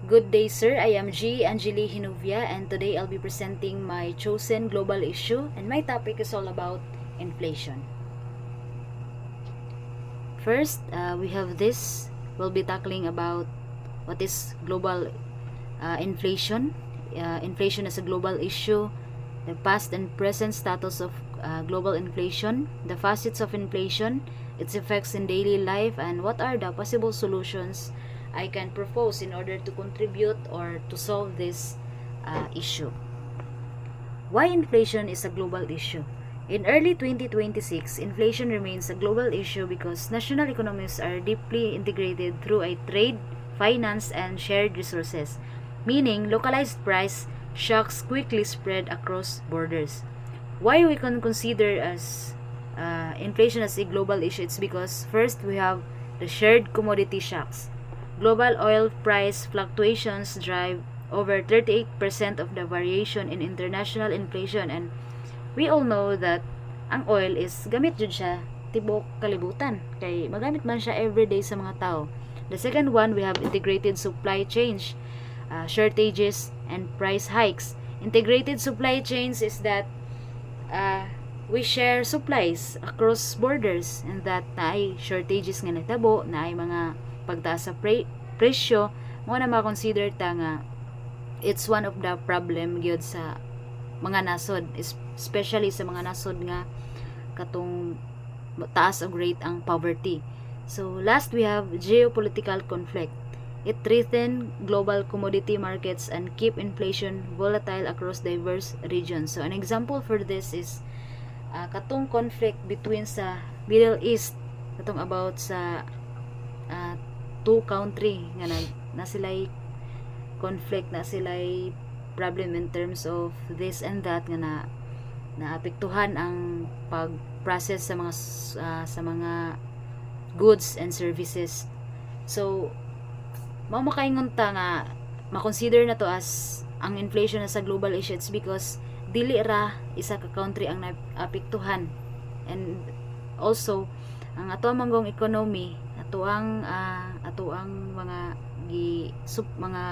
Good day, sir. I am G. Angeli Hinuvia, and today I'll be presenting my chosen global issue, and my topic is all about inflation. First, we have this. We'll be tackling about what is global inflation. Inflation is a global issue, the past and present status of global inflation, the facets of inflation, its effects in daily life, and what are the possible solutions I can propose in order to contribute or to solve this issue. Why inflation is a global issue? In early 2026, inflation remains a global issue because national economies are deeply integrated through a trade, finance, and shared resources, meaning localized price shocks quickly spread across borders. Why we can consider as inflation as a global issue? It's because first we have the shared commodity shocks. Global oil price fluctuations drive over 38% of the variation in international inflation, and we all know that ang oil is gamit jud siya tibok kalibutan kay magamit man siya everyday sa mga tao. The second one, we have integrated supply chain, shortages and price hikes. Integrated supply chains is that we share supplies across borders, and that naay shortages nga nagtabo, naay mga pagtaas sa presyo, mo na ma-consider ta nga it's one of the problem gyud sa mga nasod, especially sa mga nasod nga katong taas og rate ang poverty. So last, we have geopolitical conflict. It threaten global commodity markets and keep inflation volatile across diverse regions. So an example for this is katong conflict between sa Middle East, katong about sa two country nga na sila'y conflict, na sila'y problem in terms of this and that nga naapektuhan ang pag-process sa mga goods and services. So makaingon ta nga ma-consider na to as ang inflation as a global issue. It's because dili ra isa ka country ang naapektuhan, and also ang ato manggong economy, ato ang mga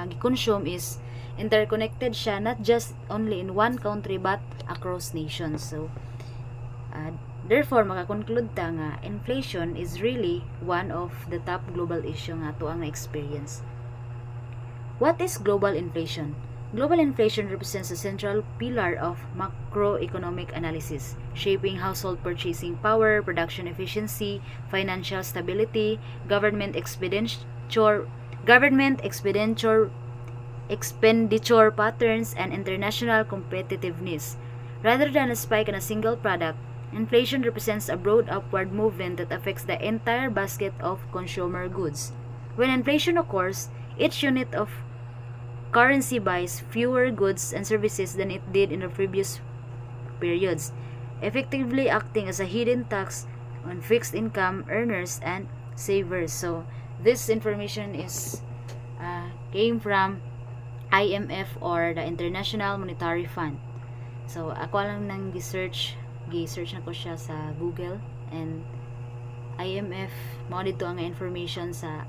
gi-consume is interconnected siya, not just only in one country but across nations. So therefore makakonclude ta nga inflation is really one of the top global issue nga ato ang na-experience. What is global inflation? Global inflation represents a central pillar of macroeconomic analysis, shaping household purchasing power, production efficiency, financial stability, government expenditure patterns, and international competitiveness. Rather than a spike in a single product, inflation represents a broad upward movement that affects the entire basket of consumer goods. When inflation occurs, each unit of currency buys fewer goods and services than it did in the previous periods, effectively acting as a hidden tax on fixed income earners and savers. So this information is came from IMF or the International Monetary Fund. So ako lang nang gi-search na ko siya sa Google, and IMF mao dito ang information sa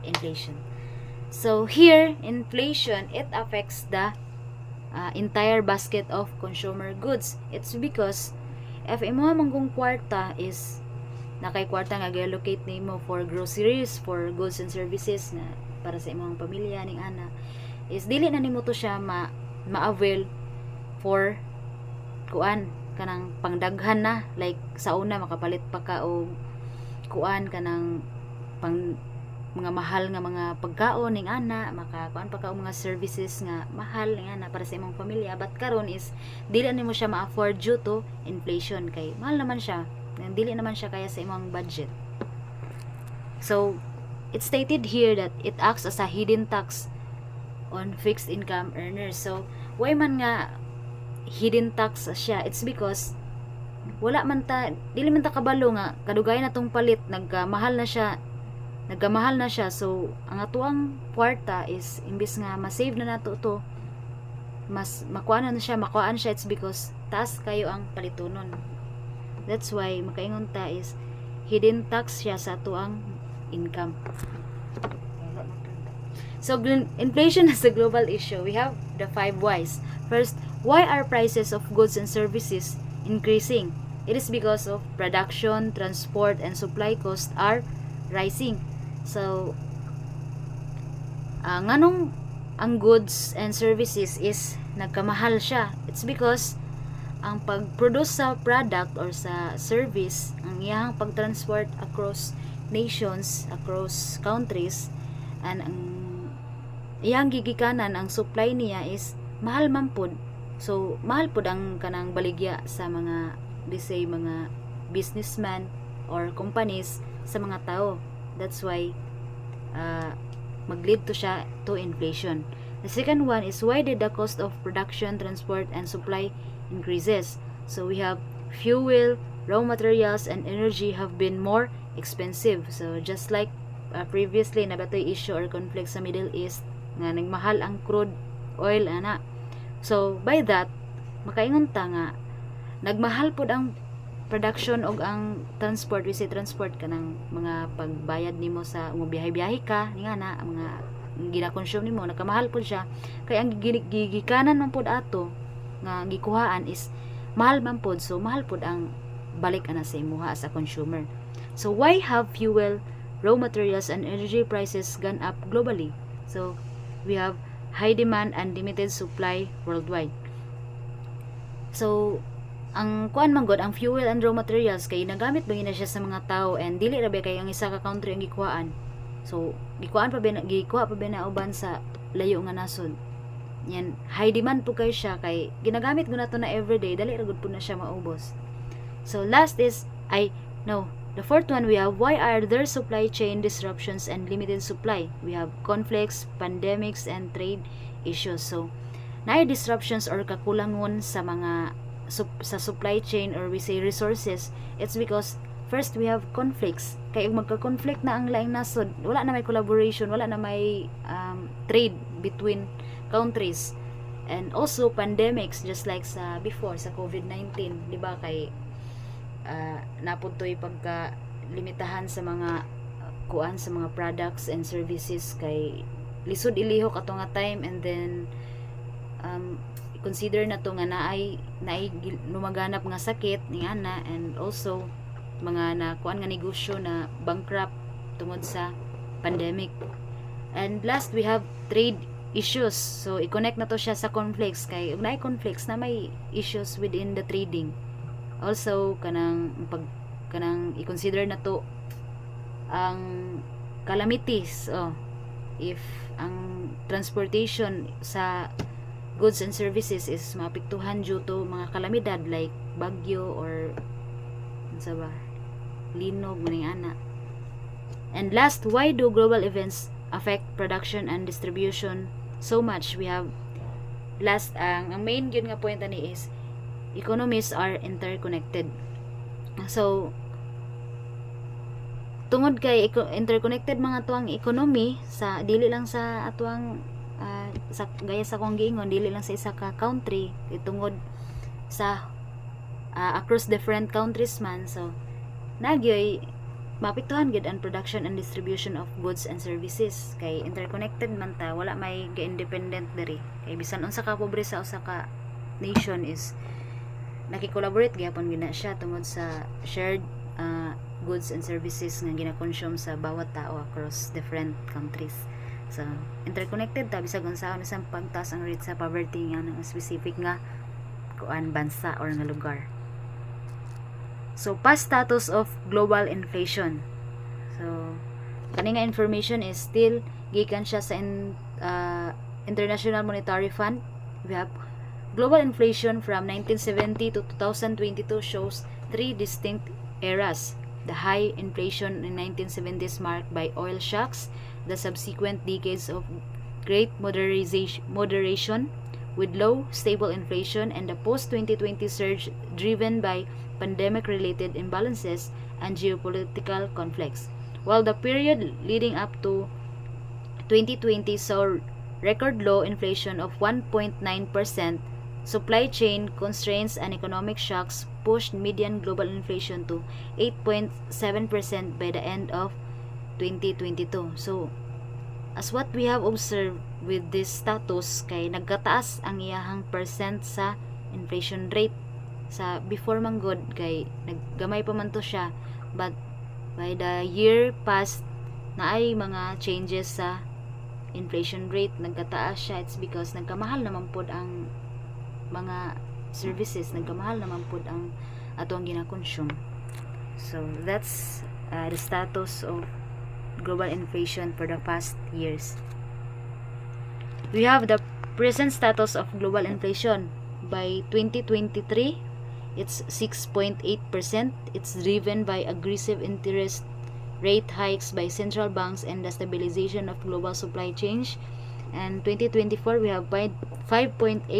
inflation. So here, inflation, it affects the entire basket of consumer goods. It's because if imo manggong kwarta is nakay kwarta nga gi-allocate nimo for groceries, for goods and services na para sa imong pamilya ning ana, is dili na nimo to siya ma-avail for kanang pangdaghan na, like sa una makapalit pa ka og kanang pang mga mahal nga mga pagkaon ning ana, makakuan pa ka og mga services nga mahal ning ana para sa imong pamilya. But karon is dili nimo siya ma-afford due to inflation, kay mahal naman siya, dili naman siya kaya sa imong budget. So it's stated here that it acts as a hidden tax on fixed income earners. So why man nga hidden tax siya? It's because dili man ta kabalo nga kadugay na tong palit, nagkamahal na siya. So ang atuang kwarta is imbis nga ma-save na nato to, mas makuan siya. It's because taas kayo ang palitunon. That's why makaingon ta is hidden tax siya sa atuang income. So inflation is a global issue. We have the 5 whys. First, why are prices of goods and services increasing? It is because of production, transport, and supply costs are rising. So, nganong ang goods and services is nagkamahal siya? It's because ang pag-produce sa product or sa service, ang iyang pag-transport across nations, across countries, and ang iyang gigikanan, ang supply niya is mahal man pod. So, mahal pod ang kanang baligya sa mga, let's say, mga businessman or companies sa mga tao. That's why mag-lead to siya to inflation. The second one is why did the cost of production, transport, and supply increases? So we have fuel, raw materials, and energy have been more expensive. So just like previously na batoy issue or conflict sa Middle East nga nagmahal ang crude oil ana. So by that makaingon ta nga nagmahal pod ang production og ang transport, we say transport kanang mga pagbayad nimo sa biyahe-biyahe ka nga na mga gina-consume nimo nakamahal pod siya kay ang gigikanan man pod ato nga gikuhaan is mahal man pod, so mahal pod ang balik ana sa imuha as a consumer. So why have fuel, raw materials, and energy prices gone up globally? So we have high demand and limited supply worldwide. So ang kuan man god ang fuel and raw materials kay nagamit ba siya sa mga tao and dili ra ba kay ang isa ka country ang gikuhaan. So gikuha pa ba na uban sa layo nga nasod. Yan, high demand po kayo siya kay ginagamit ko na to na everyday, dali ra gud po na siya maubos. So last is the fourth one we have why are there supply chain disruptions and limited supply? We have conflicts, pandemics, and trade issues. So naay disruptions or kakulangon sa mga sa supply chain or we say resources. It's because first we have conflicts. Kaya magka-conflict na ang laing nasod, wala na may collaboration, wala na may trade between countries. And also pandemics, just like sa before sa COVID-19, di ba kay napuntoy pagka limitahan sa mga kuan sa mga products and services kay lisod ilihok ato nga time, and then consider na to nga naay lumaganap nga sakit ni ana, and also mga nakuan nga negosyo na bankrupt tungod sa pandemic. And last we have trade issues. So i-connect na to siya sa conflicts kay ug naay conflicts na may issues within the trading. Also kanang i-consider na to ang calamities. If ang transportation sa goods and services is maapektuhan due to mga kalamidad like bagyo or unsa ba linog maning ana. And last, why do global events affect production and distribution so much? We have last ang main gyud nga point ani is economies are interconnected. So tungod kay interconnected mga tuang economy sa dili lang sa atuang sa gaya sa kong giingon dili lang sa isa ka country tungod sa across different countries man, so nagyoy mapektuhan gid ang production and distribution of goods and services kay interconnected man ta, wala may independent diri kay bisan unsa ka pobre sa usa ka nation is nakikolaborate gyapon gina siya tungod sa shared goods and services nga gina-consume sa bawat tao across different countries. So interconnected ta bisag unsaon isang pagtaas ang rate sa poverty nga ng specific nga kuan bansa or nga lugar. So past status of global inflation. So kani nga information is still gikan siya sa International Monetary Fund. We have global inflation from 1970 to 2022 shows 3 distinct eras. The high inflation in 1970s marked by oil shocks, the subsequent decades of great moderation with low stable inflation, and the post-2020 surge driven by pandemic-related imbalances and geopolitical conflicts. While the period leading up to 2020 saw record low inflation of 1.9%, supply chain constraints and economic shocks pushed median global inflation to 8.7% by the end of 2022. So As what we have observed with this status, kay nagkataas ang iyahang percent sa inflation rate sa before man god, kay naggamay pa man to siya, but by the year past na ay mga changes sa inflation rate, nagkataas siya. It's because nagkamahal naman pod ang mga services, nagkamahal naman pod ang ato ang gina-consume. So that's the status of global inflation for the past years. We have the present status of global inflation. By 2023, it's 6.8%. It's driven by aggressive interest rate hikes by central banks and the stabilization of global supply chains. And 2024, we have 5.8%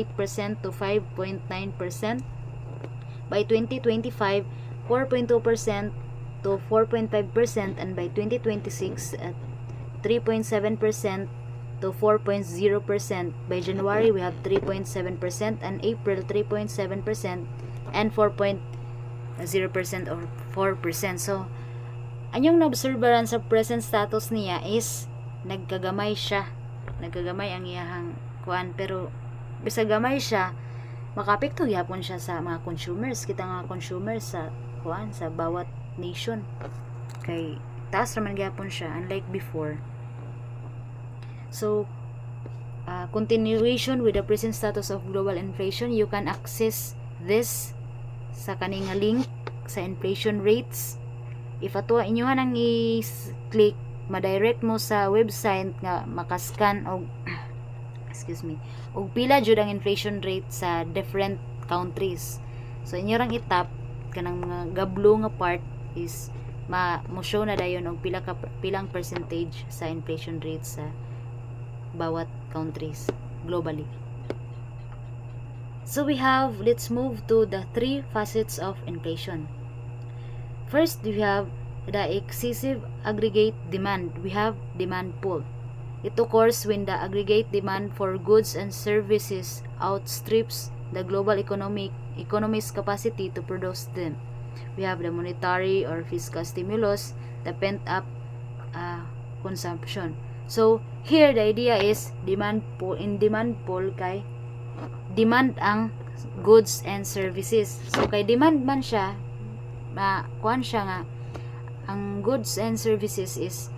to 5.9%. By 2025, 4.2% to 4.5%, and by 2026 at 3.7% to 4.0%. By January we have 3.7%, and April 3.7%, and 4.0% or 4%. So anyong naobserbaran sa present status niya is nagkagamay siya, nagkagamay ang iyahang kuan, pero bisag gamay siya, makapekto gyapon siya sa mga consumers. Kita nga consumers sa kuan sa bawat nation, kay taas raman gyapon siya unlike before. So continuation with the present status of global inflation, you can access this sa kaning link sa inflation rates. If ato inyohan ang i-click, ma-direct mo sa website nga makascan og og pila jud ang inflation rate sa different countries. So inyo rang itap kanang mga gablo nga part is mo show na dayon og pilang percentage sa inflation rate sa bawat countries globally. So let's move to the three facets of inflation. First, we have the excessive aggregate demand. We have demand pull. It occurs when the aggregate demand for goods and services outstrips the global economy's capacity to produce them. We have the monetary or fiscal stimulus, the pent-up consumption. So here the idea is demand pull. In demand pull, kay demand ang goods and services. So kay demand man siya, kuan siya nga ang goods and services is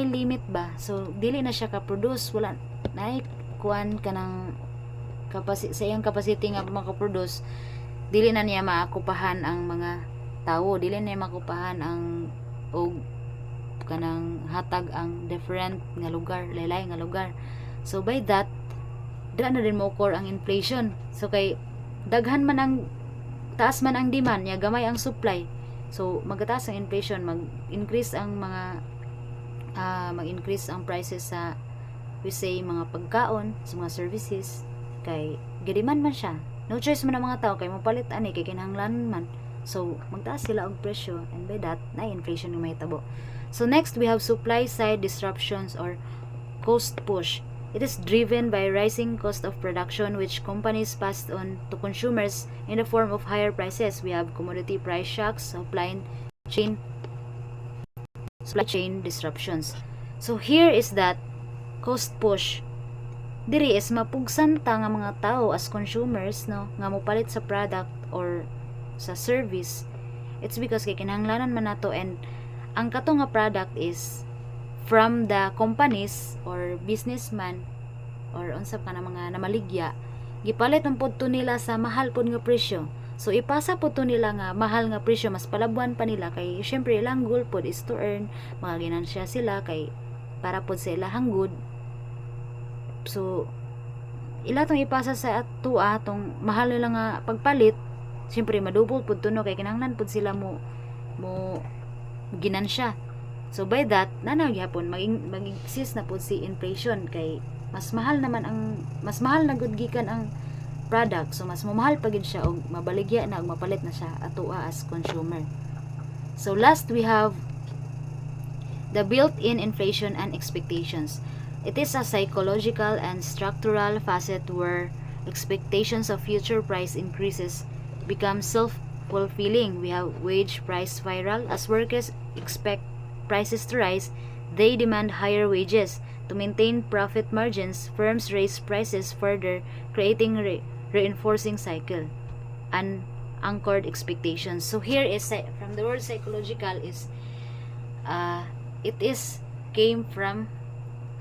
limit ba, so dili na siya ka-produce, wala na kuan kanang sa iyang capacity nga maka-produce, dili na niya maakupahan ang mga tao, dili na niya makupahan ang og kanang hatag ang different nga lugar, laylay nga lugar. So by that, dira na rin mo occur ang inflation. So kay daghan man ang taas man ang demand, ya gamay ang supply. So magtaas ang inflation, mag-increase ang mag-increase ang prices sa we say mga pagkaon, sa mga services, kay gidemand man siya. No choice man ang mga tao kay mapalit ani kay kinahanglan man. So magtaas sila og presyo, and by that na inflation yung mahitabo. So next, we have supply side disruptions or cost push. It is driven by rising cost of production which companies passed on to consumers in the form of higher prices. We have commodity price shocks, supply chain disruptions. So here is that cost push. Diri is mapugsan ta nga mga tao as consumers, no, nga mopalit sa product or sa service. It's because kay kinahanglanan man nato, and ang kato nga product is from the companies or businessman or unsa ka na mga namaligya, gipalit man pud to nila sa mahal pud nga presyo. So ipasa pud to nila nga mahal nga presyo, mas palabuan pa nila kay syempre ilang goal pud is to earn mga ginansya sila, kay para pud sa ilahang good. So ila tong ipasa sa atua tong mahal nila nga pagpalit, syempre madubol pud to, no, kay kinahanglan pud sila mo ginansya. So by that, nanaw gyapon mag-exist na pud si inflation, kay mas mahal na gud gikan ang product. So mas mamahal pa gid siya og mabaligya na og mapalit na siya atua as consumer. So last, we have the built-in inflation and expectations. It is a psychological and structural facet where expectations of future price increases become self-fulfilling. We have wage price spiral as workers expect prices to rise, they demand higher wages. To maintain profit margins, firms raise prices further, creating reinforcing cycle and anchored expectations. So here is from the word psychological is it is came from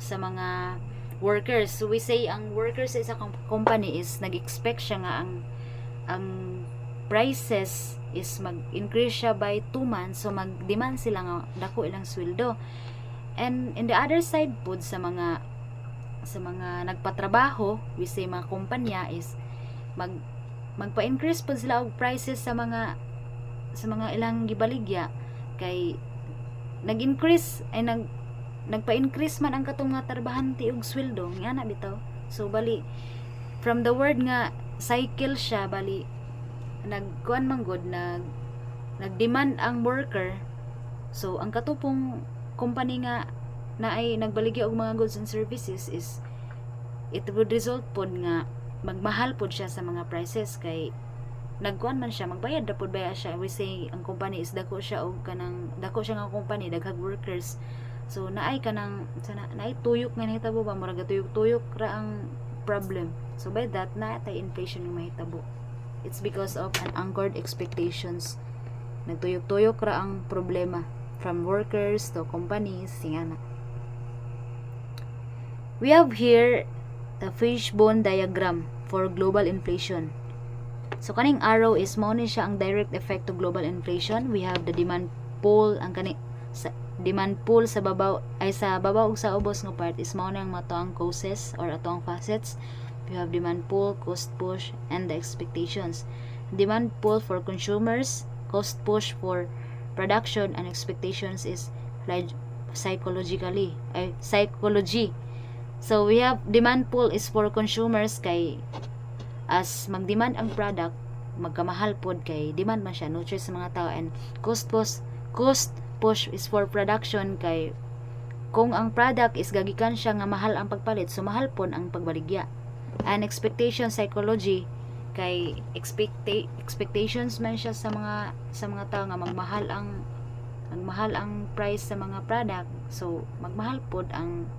sa mga workers. So we say ang workers sa isa company is nag-expect siya nga ang prices is mag-increase siya by 2 months, so mag-demand sila nga dako ilang sweldo. And in the other side po sa mga nagpatrabaho, we say mga kumpanya is magpa-increase po sila og prices sa mga ilang gibaligya kay nag-increase ay nagpa-increase man ang katong mga trabahante og sweldo nga na bitaw. So bali from the word nga cycle siya, bali nagkuan man gud nagdemand ang worker. So ang katupong company nga na ay nagbaligya og mga goods and services is it would result pod nga magmahal pod siya sa mga prices kay nagkuan man siya, magbayad na pod baya siya. We say ang company is dako siya og kanang dako siya nga company, daghang workers. So naay kanang naay tuyok nga nahitabo ba, murag tuyok-tuyok ra ang problem. So by that naatay inflation yung mahitabo. It's because of an anchored expectations. Nagtuyok-tuyok ra ang problema from workers to companies, singana. We have here the fishbone diagram for global inflation. So kaning arrow is mao ni siya ang direct effect to global inflation. We have the demand pull, ang demand pull sa babaw ug sa ubos nga part is mao nang matoang causes or atong facets. We have demand pull, cost push, and the expectations. Demand pull for consumers, cost push for production, and expectations is psychology. So we have demand pull is for consumers kay as magdemand ang product, magkamahal pod kay demand man siya, no choice sa mga tao. And cost push is for production kay kung ang product is gagikan siya nga mahal ang pagpalit, so mahal pod ang pagbaligya. And expectation psychology kay expectations man siya sa mga tao nga magmahal ang price sa mga product, so magmahal pod ang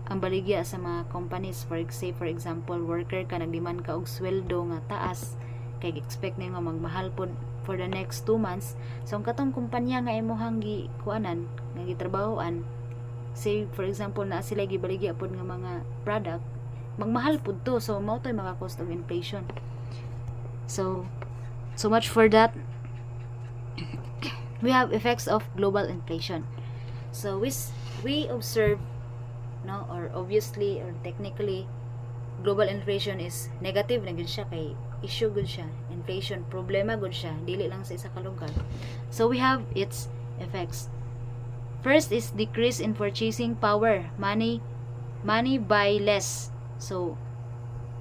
ang baligya sa mga companies. For example, worker ka nagdemand ka og sweldo nga taas kay expect na nga magmahal pod for the next 2 months. So ang katong kumpanya nga imuhang kuanan nga gitrabahoan, say for example na sila gibaligya pod nga mga product, magmahal pod to, so mao toy maka cost of inflation. So much for that. We have effects of global inflation. So we observe, no, or obviously or technically global inflation is negative na gud siya kay issue gud siya, inflation problema gud siya, dili lang sa isa ka lugar. So we have its effects. First is decrease in purchasing power. Money buy less. So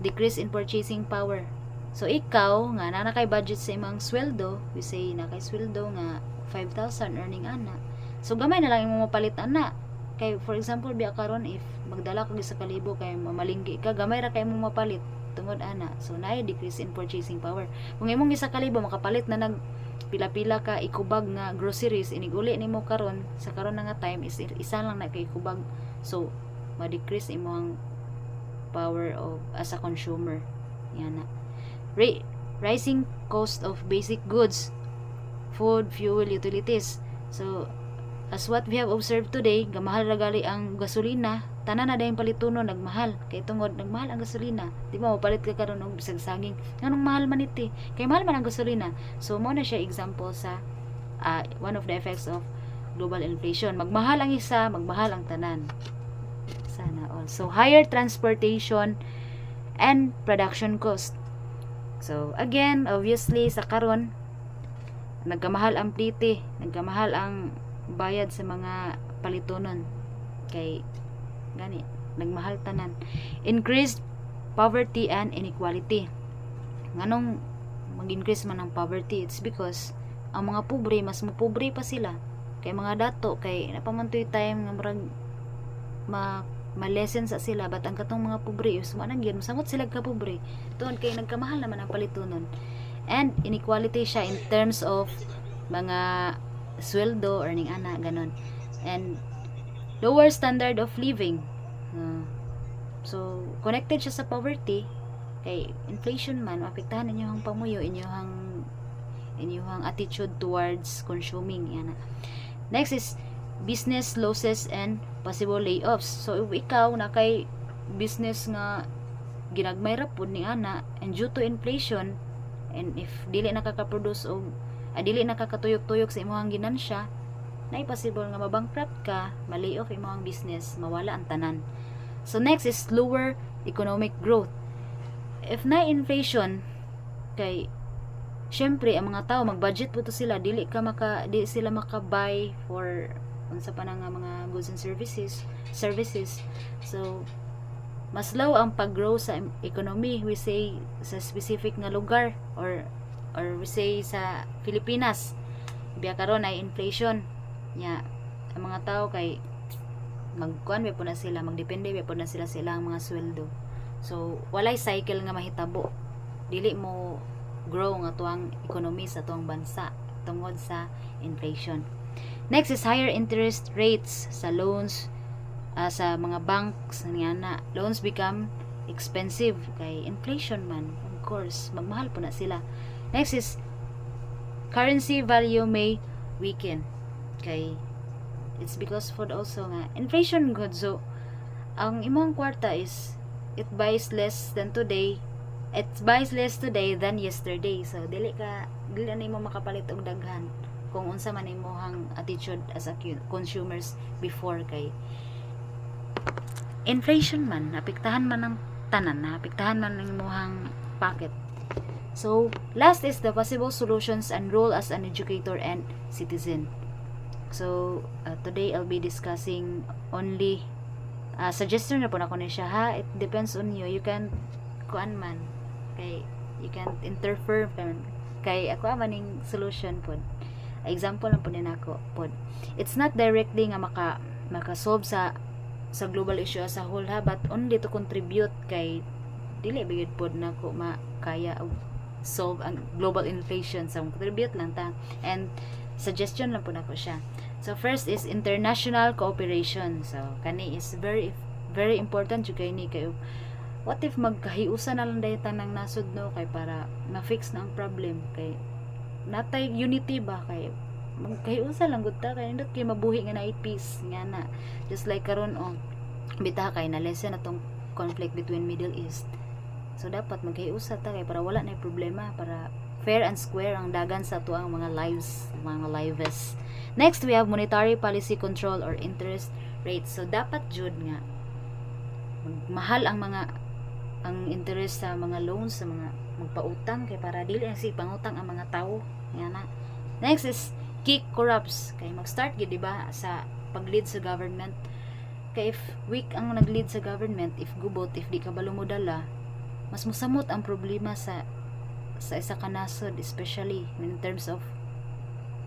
decrease in purchasing power. So ikaw nga na kay budget sa imong sweldo, we say na kay sweldo nga 5,000 earning ana. So gamay na lang imong mapalit ana. Kay for example biya karon if magdala ka sa kalibo kay mamalinggi ka, gamay ra kay imong mapalit tungod ana. So naay decrease in purchasing power. Kung imong isa kalibo makapalit na nag pila-pila ka ikubag nga groceries, iniguli nimo karon sa karon nga time is isa lang na kay ikubag. So ma-decrease imong power of as a consumer. Yan na. Rising cost of basic goods, food, fuel, utilities. So as what we have observed today, gamahal ragali ang gasolina, tanan na dayong palituno nagmahal kay tungod nagmahal ang gasolina. Di ba mapalit ka karon og bisag saging, nganong mahal man iti kay mahal man ang gasolina. So mo na siya example sa one of the effects of global inflation. Magmahal ang isa, magmahal ang tanan. Sana all. So higher transportation and production cost. So again, obviously sa karon nagkamahal ang plite, nagkamahal ang bayad sa mga palitonon kay gani nagmahal tanan. Increased poverty and inequality. Nganong mag-increase man ang poverty? It's because ang mga pobre mas mopobre pa sila kay mga dato kay napamantoy time nga murag ma-lessen sa sila, but ang katong mga pobre is manang gyud samot sila ka pobre tuon kay nagkamahal naman ang palitonon. And inequality siya in terms of mga sweldo earning ana ganon, and lower standard of living. So connected siya sa poverty kay inflation man apektahan inyong pamuyo, inyong attitude towards consuming yana. Next is business losses and possible layoffs. So if ikaw na kay business nga ginagmay ra pud ni ana, and due to inflation, and if dili nakaka-produce o dili nakakatuyok-tuyok sa imong ginansya, na possible nga mabankrupt ka, ma-layoff imong business, mawala ang tanan. So next is lower economic growth. If na inflation, kay syempre ang mga tao mag-budget po to sila, di sila maka-buy for unsa pa na nga mga goods and services. So mas low ang pag-grow sa economy, we say sa specific nga lugar, or we say sa Pilipinas. Biya karon ay inflation nya, ang mga tao kay magkuan ba po na sila, magdepende ba po na sila sa ilang mga sweldo. So walay cycle nga mahitabo, dili mo grow nga tuang economy sa tuang bansa tungod sa inflation. Next is higher interest rates sa loans, sa mga banks niya na loans become expensive kay inflation man, of course magmahal po na sila. Next is currency value may weaken kay it's because food also nga inflation good. So ang imong kwarta is it buys less today than yesterday. So dili na mo makapalit og daghan kung unsa man imong attitude as a consumers before, kay inflation man apektahan man ng tanan, apektahan man ng imong pocket. So last is the possible solutions and role as an educator and citizen. So today I'll be discussing only suggestion na po na ko ni siya ha. It depends on you. You can kuan man kay you can interfere kay ako maning solution po. Example lang po din ako po. It's not directly nga maka-solve sa global issue as a whole ha, but only to contribute kay dili bigid pod na ko makaya solve ang global inflation. So contribute lang ta, and suggestion lang po na ko siya. So first is international cooperation. So kani is very very important jud kay ni, kay what if magkahiusa na lang dayon tanang nasud no, kay para ma-fix na ang problem, kay natay unity ba, kay magkahiusa lang gud ta kay indot kay mabuhi nga na peace nga na, just like karon bitaha kay na lesson atong conflict between Middle East. So dapat magkahiusa ta kay para wala na problema, para fair and square ang dagan sa tuang mga lives. Next, we have monetary policy control or interest rates. So dapat jud nga mahal ang interest sa mga loans, sa mga magpautang, kay para dili na si pangutang ang mga tao. Yan na. Next is kick corrupts. Kay mag-start gid diba sa pag-lead sa government. Kay if weak ang nag-lead sa government, if gubot, if di ka balo mo dala, mas musamot ang problema sa isa ka nasod, especially in terms of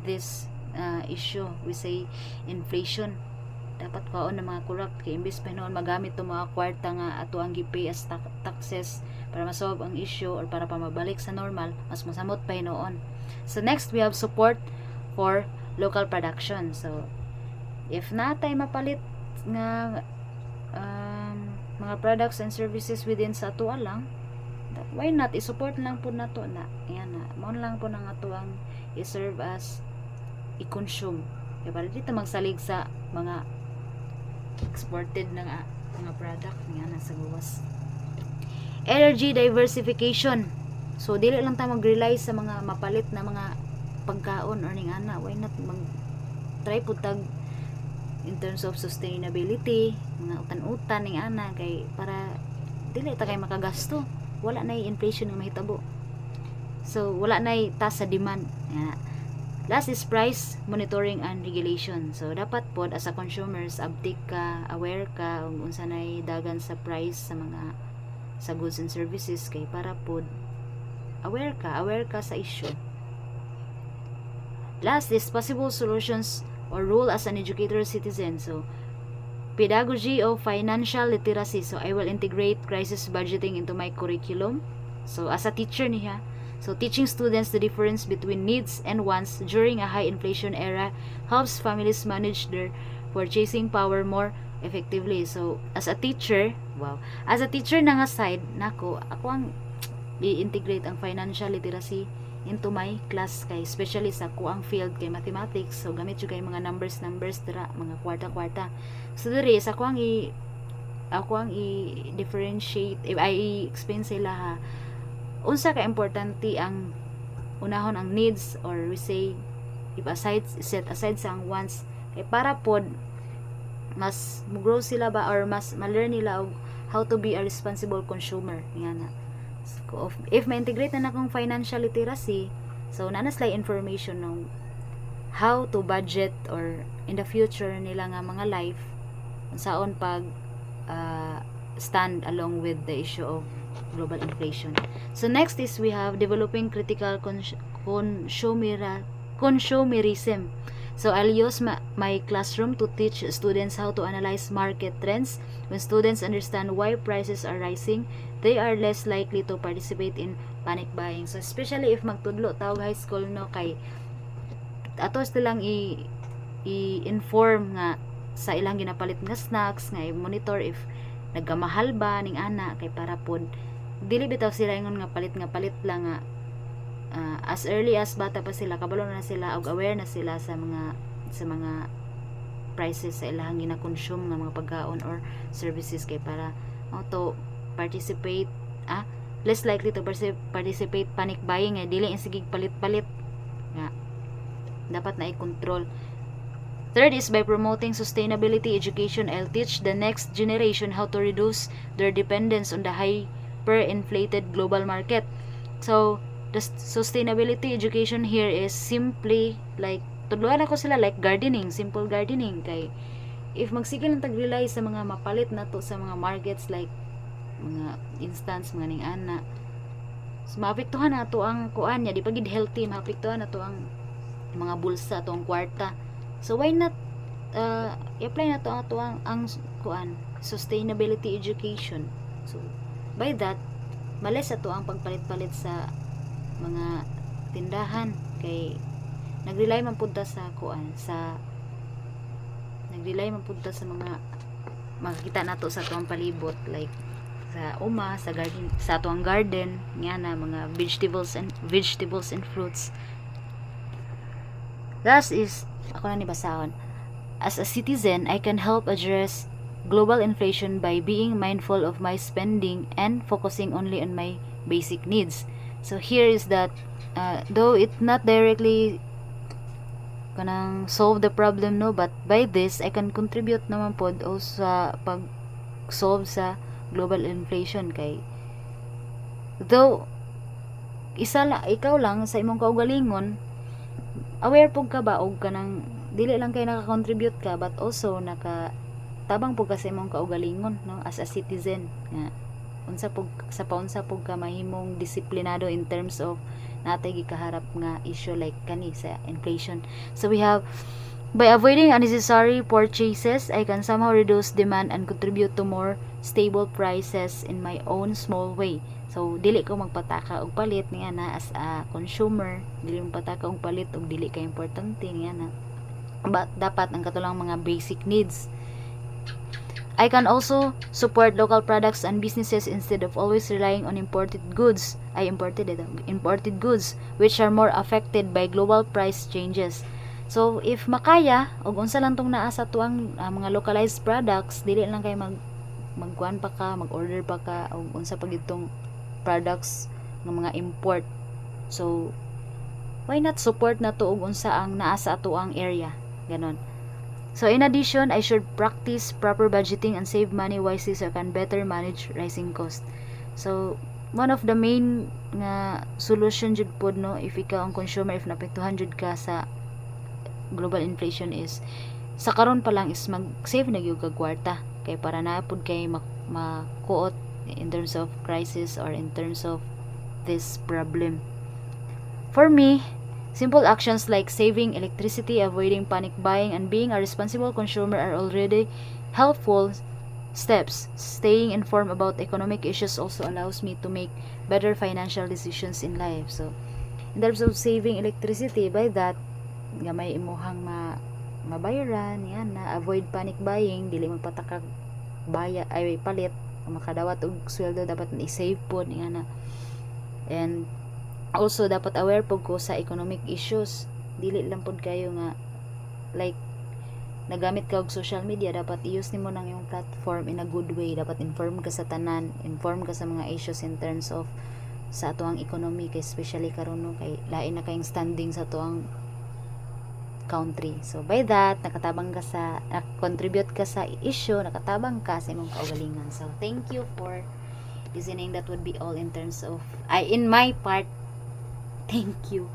this issue, we say inflation. Dapat kaon ng mga corrupt, kay imbis pa noon magamit to mga kwarta nga ato ang gipay as taxes para masolve ang issue or para mabalik sa normal, mas masamot pa noon. So next, we have support for local production. So if natay mapalit nga mga products and services within sa ato lang, why not i-support lang po nato na yan na mo lang po nang ato ang i-serve as i-consume, kaya para dito magsalig sa mga exported na mga product nga nasa gawas. Energy diversification. So dili lang ta mag-rely sa mga mapalit na mga pagkaon or ning ana, why not mag-try po tag in terms of sustainability, mga utan-utan ning ana, kay para dili ta kay makagasto, wala na inflation nga mahitabo. So wala na taas sa demand. Last is price monitoring and regulation. So dapat pod as a consumers update ka, aware ka kung unsa nay dagan sa price sa goods and services, kay para pod aware ka sa issue. Last is possible solutions or role as an educator citizen. So pedagogy of financial literacy. So I will integrate crisis budgeting into my curriculum. So as a teacher niya, So teaching students the difference between needs and wants during a high inflation era helps families manage their purchasing power more effectively. So as a teacher, as a teacher na nga side nako, ako ang i-integrate ang financial literacy into my class kay especially sa kuang field kay mathematics. So gamit jud kay mga numbers dira, mga kwarta. So diri sa ako ang i-differentiate if I explain sila ha unsa ka importante ang unahon ang needs, or we say if set aside sa ang wants, kay para pod mas grow sila ba or mas ma-learn nila og how to be a responsible consumer nga na. So, if ma-integrate na akong financial literacy, so nanas like information ng how to budget or in the future nila nga mga life unsaon pag stand along with the issue of global inflation. So next is we have developing critical consumerism. So I'll use my classroom to teach students how to analyze market trends. When students understand why prices are rising, they are less likely to participate in panic buying. So especially if magtudlo tawag high school no, kay atos nilang i-inform nga sa ilang ginapalit nga snacks, nga i-monitor if nagkamahal ba ning ana, kay para pod dili bitaw sila ingon nga palit lang nga as early as bata pa sila kabalo na sila og aware na sila sa mga prices sa ilang gina-consume nga mga pagkaon or services, kay para to participate less likely to participate panic buying, dili sige palit-palit nga dapat na i-control. Third is by promoting sustainability education. I'll teach the next generation how to reduce their dependence on the hyper-inflated global market. So, the sustainability education here is simply like, tudloan ako sila like gardening, simple gardening. Kay, if magsigil ng tag-rely sa mga mapalit na to sa mga markets like mga instance, mga ning ana, so, maapektuhan na to ang kuan niya, di pagid healthy, maapektuhan na to ang mga bulsa, to ang kwarta. So why not i-apply na to ang kuan sustainability education. So by that malis ato ang pagpalit-palit sa mga tindahan, kay nagrely man pud ta sa kuan nagrely man pud ta sa mga makikita nato sa tuang palibot like sa sa garden, sa tuang garden nga na mga vegetables and fruits. Thus is ako na ni basahon. As a citizen, I can help address global inflation by being mindful of my spending and focusing only on my basic needs. So here is that though it not directly kanang solve the problem no, but by this I can contribute naman pod o sa pag solve sa global inflation. Kay though ikaw lang sa imong kaugalingon, aware pug ka ba og kanang dili lang kay naka-contribute ka but also tabang pug ka sa imong kaugalingon no as a citizen nga unsa pug ka mahimong disiplinado in terms of natay gikaharap nga issue like kani sa inflation. So we have by avoiding unnecessary purchases, I can somehow reduce demand and contribute to more stable prices in my own small way. So dili ko magpataka og palit niya na as a consumer, dili mo pataka og palit og dili ka importante niya na. But dapat ang katulang mga basic needs. I can also support local products and businesses instead of always relying on imported goods which are more affected by global price changes. So if makaya og unsa lang tong naa sa tuang mga localized products, dili lang kay magkuan pa ka, mag-order pa ka og unsa pa gitong products ng mga import. So why not support na to og unsa ang naa sa ato ang area, ganon. So in addition, I should practice proper budgeting and save money wisely so I can better manage rising cost. So one of the main nga solution jud pod no if ikaw ang consumer, if napektuhan jud ka sa global inflation, is sa karon pa lang is mag-save na gyud kag kwarta kay para na pud kay makuot in terms of crisis or in terms of this problem. For me, simple actions like saving electricity, avoiding panic buying, and being a responsible consumer are already helpful steps. Staying informed about economic issues also allows me to make better financial decisions in life. So, in terms of saving electricity, by that, gamay imuhang mabayaran, yan na, avoid panic buying, dili magpatakag baya, ay palit, makadawat og sweldo, dapat i-save po, yan na. And, also, dapat aware po ko sa economic issues. Dili lang po kayo nga, like, nagamit ka og social media, dapat i-use nimo nang yung platform in a good way. Dapat inform ka sa tanan, inform ka sa mga issues in terms of sa atuang economy, kay especially karon no, kay lain na kayong standing sa atuang country. So by that, nakatabang ka sa contribute ka sa issue, nakatabang ka sa imong kaugalingan. So thank you for listening. That would be all in terms of in my part. Thank you.